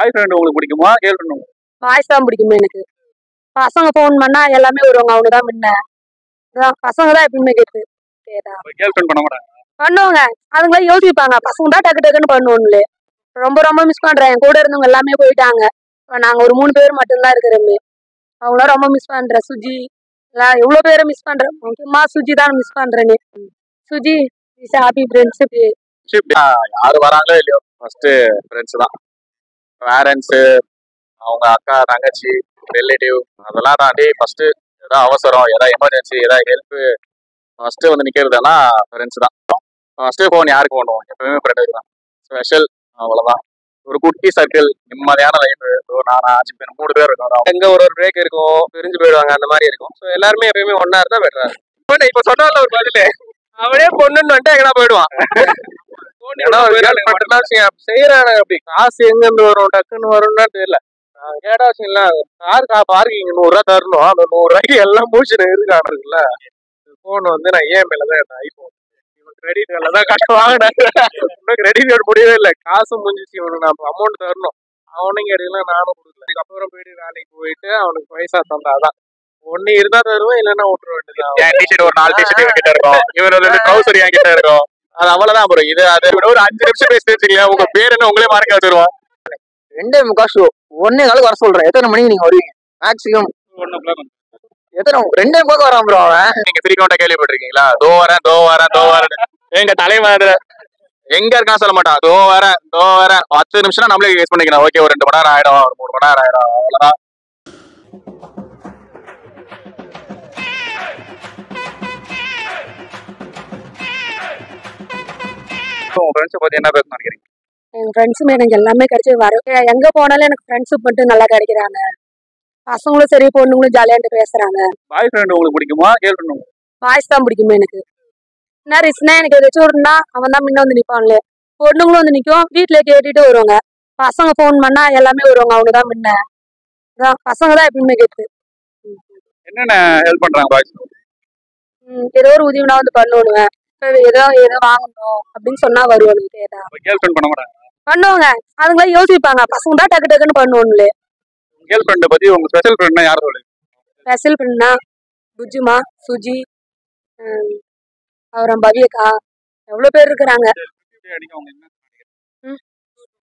பாய் friend உங்களுக்கு பிடிக்குமா girl friend? Boys தான் பிடிக்குமே எனக்கு. பசங்க ஃபோன் பண்ணா எல்லாமே வருவாங்க, அவங்க தான் முன்ன. பசங்க தான் எப்பயுமே கேட்டு கேட்டா கேர்ள் ஃப்ரெண்ட் பண்ண மாட்டாங்க. பண்ணுவாங்க. அதுங்களாம் யோசிப்பாங்க, பசங்க தான் டக்கு டக்குன்னு பண்ணுவோம்ல. ரொம்ப ரொம்ப மிஸ் பண்றேன். என் கூட இருந்தவங்க எல்லாமே போயிட்டாங்க. இப்போ நாங்க ஒரு 3 பேர் மட்டும்தான் இருக்கிறோமே. அவங்களாம் ரொம்ப மிஸ் பண்றேன். சுஜி எல்லாம் எவ்வளோ பேரை மிஸ் பண்றேன். முக்கியமா சுஜி தான் மிஸ் பண்றேன்னு. Suji is happy friendship. யாரு வராங்களோ இல்லையோ ஃபர்ஸ்ட் ஃப்ரெண்ட்ஸ் தான். பேரண்ட்ஸு, அவங்க அக்கா தங்கச்சி ரிலேட்டிவ் அதெல்லாம் தாண்டி ஃபர்ஸ்ட் ஏதாவது அவசரம், ஏதாவது எமர்ஜென்சி, ஏதாவது ஹெல்ப் ஃபர்ஸ்ட் வந்து நிக்கிறதுனா ஃப்ரெண்ட்ஸ் தான். ஃபர்ஸ்ட் ஃபோன் யாருக்கு பண்ணுவோம்? எப்பவுமே ஃப்ரெண்டுக்கு தான். ஸ்பெஷல் அவ்வளோதான். ஒரு குட்டி சர்க்கிள், நிம்மதியான லைஃப். நான் 5 பேர் 3 பேர் இருக்கோம். எங்க ஒரு பிரேக் இருக்கும், பிரிஞ்சு போயிடுவாங்க, அந்த மாதிரி இருக்கும். ஸோ எல்லாருமே எப்பயுமே ஒன்னா இருந்தா பெட்டரா இருக்கும். இப்ப சொன்னால ஒரு பதில் அவனே பொண்ணுன்னு வந்துட்டு எங்கன்னா போயிடுவான். செய்யறாங்க அப்படி. காசு எங்க இருந்து வரும், டக்குன்னு வரும்னா தெரியல. கேட்டா வச்சுங்களா, பார்க்கிங் 100 ரூபா தரணும். அந்த 100 ரூபாய்க்கு எல்லாம் மூச்சு இருக்கானுங்களா. போன் வந்து நான் EMI-ல தான் எடுத்தேன். ஐபோன் கிரெடிட் கார்டுல தான் கட்ட வாங்கினேன். இன்னும் கிரெடிட் கார்டு முடியவே இல்லை. காசும் முடிஞ்சிச்சு. இவனுக்கு நான் அமௌண்ட் தரணும். அவனும் கேட்டீங்கன்னா நானும் கொடுக்கல. அதுக்கப்புறம் போயிட்டு வேலைக்கு போயிட்டு அவனுக்கு பைசா தந்தாதான் ஒண்ணு இருந்தா தருவேன், இல்லைன்னா விட்டுற வேண்டியது. என் டிஷர்ட் ஒரு 4 டிஷர்ட் என்கிட்ட இருக்கும், இவர் வந்து ட்ரௌசர் என்கிட்ட இருக்கும். அது அவ்வளவுதான் ப்ரோ. இது அது ஒரு 5 நிமிஷம் பேசி வச்சுக்கல. உங்க பேர் என்ன உங்களே மார்க் வச்சிருவோம். 2:45 ஷோ 1:15 வர சொல்றேன். எத்தனை மணிக்கு நீங்க வருவீங்க? Maximum 1 o'clock. எத்தனை 2:45 வரான் ப்ரோ அவன். நீங்க ஃப்ரீக்வெண்டா கேள்விப்பட்டிருக்கீங்களா? தோ வரேன் எங்க தலைவர் எங்க இருக்கான்னு சொல்ல மாட்டான். தோ வரேன் 10 நிமிஷம் நம்மளே யூஸ் பண்ணிக்கலாம். ஓகே, ஒரு 2 மணி நேரம் ஆயிடும், ஒரு 3 மணி நேரம் ஆயிடும், அவ்வளவுதான். உங்க ஃப்ரெண்ட்ஸை பத்தி என்ன பேச நினைக்கிறீங்க? எங்க ஃப்ரெண்ட்ஸுமே எனக்கு எல்லாமே கிடைச்சி வரும். எங்க போனாலும் எனக்கு ஃப்ரெண்ட்ஷிப் மட்டும் நல்லா கிடைக்கிறாங்க. பசங்களும் சரி, பொண்ணுங்களும் ஜாலியாட்டு பேசுறாங்க. பாய் ஃப்ரெண்ட் உங்களுக்கு பிடிக்குமா கேர்ள் ஃப்ரெண்ட்? பாய்ஸ் தான் பிடிக்குமே எனக்கு. என்ன ரீசனா, எனக்கு ஏதாச்சும் இருந்தா அவன் தான் முன்ன வந்து நிப்பான்ல. பொண்ணுங்களும் வந்து நிற்கும், வீட்டுல கேட்டுட்டு வருவாங்க. பசங்க ஃபோன் பண்ணா எல்லாமே வருவாங்க, அவங்க தான் முன்ன. பசங்க தான் எப்பயுமே கேட்டு. என்னென்ன ஹெல்ப் பண்றாங்க பாய்ஸ்? ஏதோ ஒரு உதவினா வந்து பண்ணுவேன். ஏதோ வாங்கணும் அப்படின்னு சொன்னா வருவாங்க கேட்டா. கேர்ள் ஃப்ரெண்ட் பண்ண மாட்டாங்க. பண்ணுவாங்க. அதுங்களாம் யோசிப்பாங்க, பசங்க தான் டக்கு டக்குன்னு பண்ணுவோம்ல. கேர்ள் ஃப்ரெண்டை பத்தி உங்க ஸ்பெஷல் ஃப்ரெண்ட்னா யார் சொல்லுங்க? ஸ்பெஷல் ஃப்ரெண்ட்னா புஜ்ஜுமா, சுஜி, அப்புறம் பவியக்கா, எவ்வளோ பேர் இருக்கிறாங்க.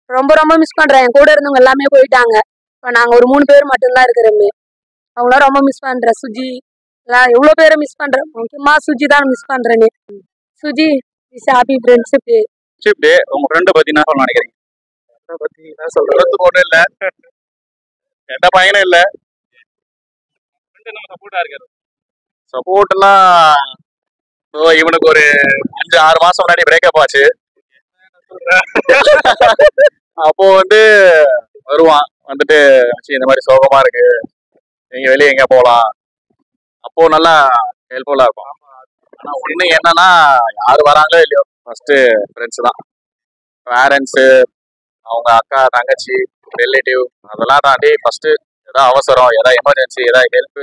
ரொம்ப ரொம்ப மிஸ் பண்றேன். என் கூட இருந்தவங்க எல்லாமே போயிட்டாங்க. இப்போ நாங்க ஒரு 3 பேர் மட்டும்தான் இருக்கிறோமே. அவங்களாம் ரொம்ப மிஸ் பண்றேன். சுஜி எல்லாம் எவ்வளோ பேரை மிஸ் பண்றேன். முக்கியமா சுஜி தான் மிஸ் பண்றேன்னு. Suji is happy friendship. Day உங்க ஃப்ரெண்டை பத்தி என்ன சொல்ல நினைக்கிறீங்க? பத்தி என்ன சொல்றது? ஒண்ணும் இல்ல, எந்த பையனும் இல்ல. சப்போர்ட்னா இவனுக்கு ஒரு 5-6 மாசம் முன்னாடி பிரேக்கப் ஆச்சு. அப்போ வந்து வருவான், வந்துட்டு இந்த மாதிரி சோகமா இருக்கு, நீங்க வெளியே எங்க போலாம். அப்போ நல்லா ஹெல்ப்ஃபுல்லா இருக்கும். ஆனா ஒண்ணு என்னன்னா, யாரு வராங்களோ இல்லையோ ஃபர்ஸ்ட் ஃப்ரெண்ட்ஸ் தான். பேரண்ட்ஸு, அவங்க அக்கா தங்கச்சி ரிலேட்டிவ் அதெல்லாம் தாண்டி ஃபர்ஸ்ட் ஏதாவது அவசரம், ஏதாவது எமர்ஜென்சி, ஏதாவது ஹெல்ப்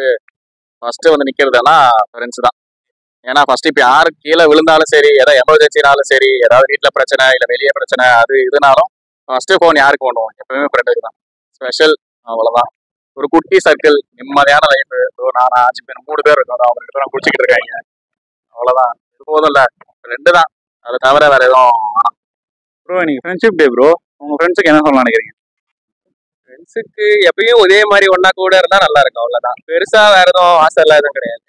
ஃபர்ஸ்ட் வந்து நிக்கிறதுனா ஃப்ரெண்ட்ஸ் தான். ஏன்னா ஃபர்ஸ்ட் இப்போ யாரு கீழே விழுந்தாலும் சரி, ஏதாவது எமர்ஜென்சினாலும் சரி, ஏதாவது வீட்டில் பிரச்சனை இல்லை வெளியே பிரச்சனை, அது இதுனாலும் ஃபர்ஸ்ட் ஃபோன் யாருக்கு பண்ணுவோம்? எப்பவுமே ஃப்ரெண்டுக்கு தான். ஸ்பெஷல் அவ்வளோதான். ஒரு குட்டி சர்க்கிள், நிம்மதியான லைஃப். நான் 5 பேர் 3 பேர் இருக்கோம், அவங்ககிட்ட நான் குடிச்சிக்கிட்டு இருக்காங்க, அவ்வளோதான். இது போதும் இல்லை, 2 தான். அதை தவிர வேற எதுவும் வேணாம். ப்ரோ இன்னைக்கு ஃப்ரெண்ட்ஷிப் டே ப்ரோ. உங்க ஃப்ரெண்ட்ஸுக்கு என்ன சொல்ல நினைக்கிறீங்க? ஃப்ரெண்ட்ஸுக்கு எப்பயும் ஒரே மாதிரி ஒன்னா கூட இருந்தா நல்லா இருக்கும், அவ்வளவுதான். பெருசா வேற எதுவும் ஆசை எல்லாம் எதுவும் கிடையாது.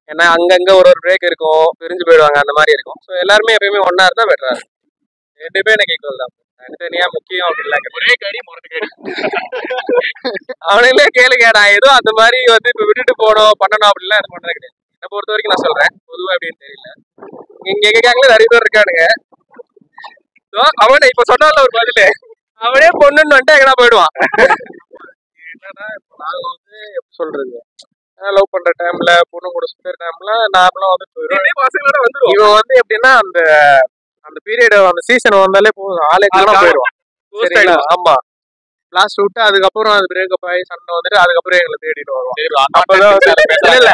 ஏன்னா அங்கங்க ஒரு பிரேக் இருக்கும், பிரிஞ்சு போயிடுவாங்க, அந்த மாதிரி இருக்கும். ஸோ எல்லாருமே எப்பயுமே ஒன்னா இருந்தா பெட்டரா இருக்கும். 2 பேரும் எனக்கு ஈக்குவல் தான். தனித்தனியா முக்கியம் அப்படிலாம் அவனுங்களே கேளுங்க. நான் ஏதோ அந்த மாதிரி வந்து இப்ப விட்டுட்டு போனோம் பண்ணணும் அப்படிலாம் இது பண்றது கிடையாது. என்னை பொறுத்த வரைக்கும் நான் சொல்றேன், பொதுவா அப்படின்னு தெரியல. எங்க கேங்ல நிறைய பேர் இருக்கானுங்க. அவனை இப்ப சொன்னால ஒரு பதில் அவனே பொண்ணுன்னு வந்துட்டு எங்கன்னா போயிடுவான். என்னன்னா நாங்க வந்து எப்படி சொல்றது, லவ் பண்ற டைம்ல பொண்ணு கூட சுத்துற டைம்ல நார்மலா வந்து போயிடும். இவன் வந்து எப்படின்னா அந்த அந்த பீரியட் அந்த சீசன் வந்தாலே போதும், ஆளே போயிடுவான். சரிங்களா? ஆமா, லாஸ்ட் விட்டு அதுக்கப்புறம் அது பிரேக்கப் ஆகி சண்டை வந்துட்டு அதுக்கப்புறம் எங்களை தேடிட்டு வருவோம். அப்பதான் இல்ல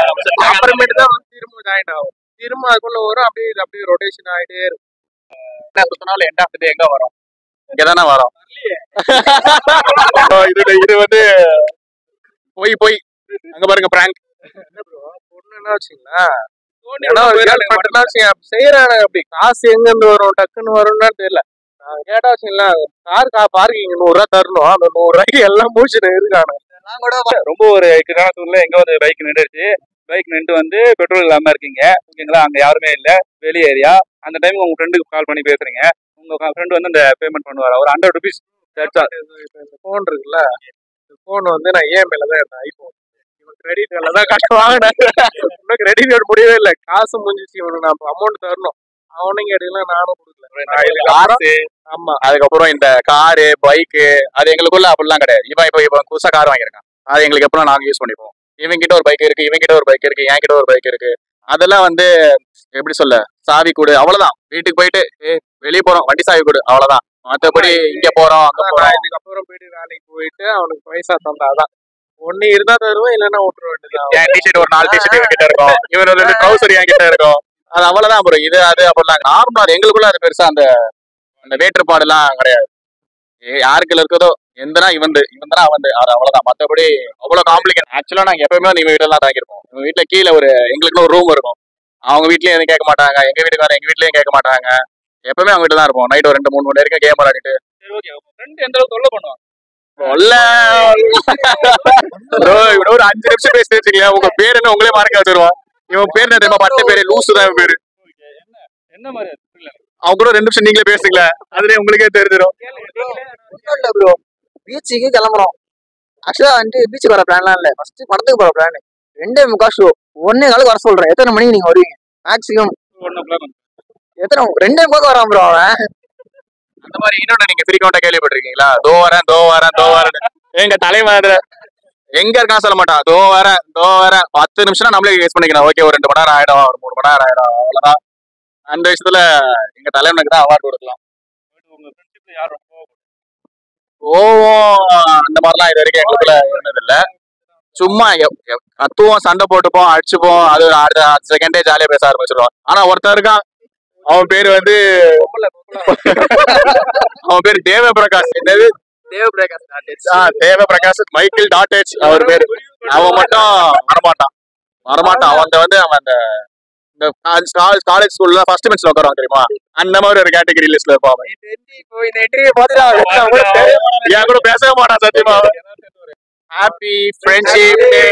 அப்புறமேட்டு தான் வந்து திரும்ப ஜாயின் ஆகும். திரும்ப அதுக்குள்ள வரும், அப்படியே ரொட்டேஷன் ஆகிட்டே இருக்கும். எண்ட் ஆஃப் தி டே எங்க வரும்? இங்கதானே வரும். இது வந்து போய் அங்க பாருங்க பிராங்க். பொண்ணு என்ன வச்சுங்களா செய்யறாங்க அப்படி காசு எங்க இருந்து வரும் டக்குன்னு வரும்னு தெரியல. நான் கேட்டா வச்சுங்களா கார் பார்க்கிங் 100 ரூபா தரணும். அந்த 100 ரூபாய்க்கு எல்லாம் முடிச்சுட்டு இருக்கானு. நான் கூட ரொம்ப ஒரு இக்கட்டான சூழ்நிலை எங்க ஒரு பைக் நின்றுச்சு. பைக் நின்று வந்து பெட்ரோல் இல்லாம இருக்கீங்க ஓகேங்களா, அங்க யாருமே இல்ல, வெளி ஏரியா. அந்த டைம் உங்க ஃப்ரெண்டுக்கு கால் பண்ணி பேசுறீங்க. உங்க ஃப்ரெண்ட் வந்து அந்த பேமெண்ட் பண்ணுவார், ஒரு 100 ருபீஸ். இந்த போன் இருக்குல்ல, இந்த போன் வந்து நான் EMI தான் எடுத்தேன். ஐபோன் கிரெடிட் கார்டில் தான் காசு வாங்கினேன். இன்னும் கிரெடிட் கார்டு முடியவே இல்லை, காசு முடிஞ்சிச்சு. இவனுக்கு நான் அமௌண்ட் தரணும். அவனுங்க எடுக்கலாம், நானும் கொடுக்கல காசு. ஆமா. அதுக்கப்புறம் இந்த காரு பைக்கு அது எங்களுக்குள்ள அப்படிலாம் கிடையாது. இப்ப புதுசா கார் வாங்கியிருக்கான், அது எங்களுக்கு எப்பறம் நாங்க யூஸ் பண்ணிப்போம். இவன் கிட்ட ஒரு பைக் இருக்கு, இவன் கிட்ட ஒரு பைக் இருக்கு, என் கிட்ட ஒரு பைக் இருக்கு. அதெல்லாம் வந்து எப்படி சொல்ல, சாவி கொடு அவ்வளவுதான். வீட்டுக்கு போயிட்டு வெளியே போறோம் வண்டி சாவி கொடு அவ்வளவுதான். மற்றபடி இங்க போறோம் அங்க போறோம். இதுக்கப்புறம் போயிட்டு வேலைக்கு போயிட்டு அவனுக்கு பைசா தந்தாதான் ஒண்ணு இருந்தா தருவேன், இல்லைன்னா விட்டுற வேண்டியது. என் டிஷர்ட் ஒரு 4 டிஷர்ட் இவன் கிட்ட இருக்கும், இவன் 2 ட்ரௌசர் என் கிட்ட இருக்கும். அது அவ்வளவுதான் ப்ரோ. இது அது அப்படிலாம் நார்மலா எங்களுக்குள்ள அது பெருசா அந்த வேற்றுப்பாடு எல்லாம் கிடையாது. யாருக்குள்ள இருக்கதோ எந்தனா இவன்தான் அவன், அது அவ்வளவுதான். மற்றபடி அவ்வளவு காம்ப்ளிகேட். ஆக்சுவலா நாங்க எப்பவுமே வந்து இவங்க வீட்டுல தான் தாங்கிருப்போம். இவங்க வீட்டுல கீழே எங்களுக்குன்னு ஒரு ரூம் இருக்கும். அவங்க வீட்லயும் எதுவும் கேட்க மாட்டாங்க, எங்க வீட்டுக்கு வர எங்க வீட்லயும் கேட்க மாட்டாங்க. எப்பவுமே அவங்க வீட்டுல தான் இருப்போம். நைட் ஒரு 2-3 மணி வரைக்கும் கேம் விளையாடிட்டு. சரி ஓகே, உங்க ஃப்ரெண்ட் எந்த அளவுக்கு தொல்லை பண்ணுவாங்க? இவட ஒரு 5 நிமிஷம் பேசி வச்சுக்கல, உங்க பேர் என்ன உங்களே மறக்க வச்சிருவான். இவன் பேர் என்ன தெரியுமா? பட்ட பேரு லூசு தான் இவன் பேரு. என்ன மாதிரி அவங்க கூட 2 நிமிஷம் நீங்களே பேசுங்கள, அதுலயே உங்களுக்கே தெரிஞ்சிடும். இல்ல ப்ரோ, பீச்சுக்கு கிளம்புறோம். ஆக்சுவலா வந்துட்டு பீச்சுக்கு வர பிளான்லாம் இல்ல, ஃபர்ஸ்ட் படத்துக்கு போற பிளான். 2:45 ஷோ, 1:15 வர சொல்றேன். எத்தனை மணிக்கு நீங்க வருவீங்க மேக்ஸிமம்? 1:00 எத்தனை 2:45 வரான் ப்ரோ அவன். அந்த மாதிரி இன்னொன்னு நீங்க ஃப்ரீக்வெண்டா கேள்விப்பட்டிருக்கீங்களா? தோ வரேன் எங்க தலைவர் எங்க இருக்கான்னு சொல்ல மாட்டான். தோ வரேன் 10 நிமிஷம் நம்மளே யூஸ் பண்ணிக்கலாம். ஓகே, ஒரு 2 மணி நேரம் ஆயிடும், ஒரு 3 மணி நேரம் ஆயிடும், அவ்வளவுதான். அந்த விஷயத்துல எங்க தலைவனுக்கு தான் அவார்டு கொடுக்கலாம். உங்க ஃப்ரெண்ட்ஷிப்ல யார் ரொம்ப கோவம் அந்த மாதிரிலாம் இது வரைக்கும் எங்களுக்குள்ள இருந்தது இல்ல. சும்மா கத்துவோம், சண்டை போட்டுப்போம், அடிச்சுப்போம். அது அடுத்த செகண்டே ஜாலியா பேச ஆரம்பிச்சிருவோம். ஆனா ஒருத்தர் இருக்கான், அவன் பேரு வந்து அவன் பேரு தேவபிரகாஷ். என்னது தேவபிரகாஷ் மைக்கேல் டாட்டேஜ் அவர் பேரு. அவன் மட்டும் வரமாட்டான். அவன் வந்து அவன் அந்த காலேஜ் ஸ்கூல்ல ஃபர்ஸ்ட் பெஞ்ச்ல உட்காருவான் தெரியுமா, அந்த மாதிரி ஒரு கேட்டகரி லிஸ்ட்ல இருப்பான். என் கூட பேசவே மாட்டான் சத்தியமா. ஹாப்பி ஃப்ரெண்ட்ஷிப் டே.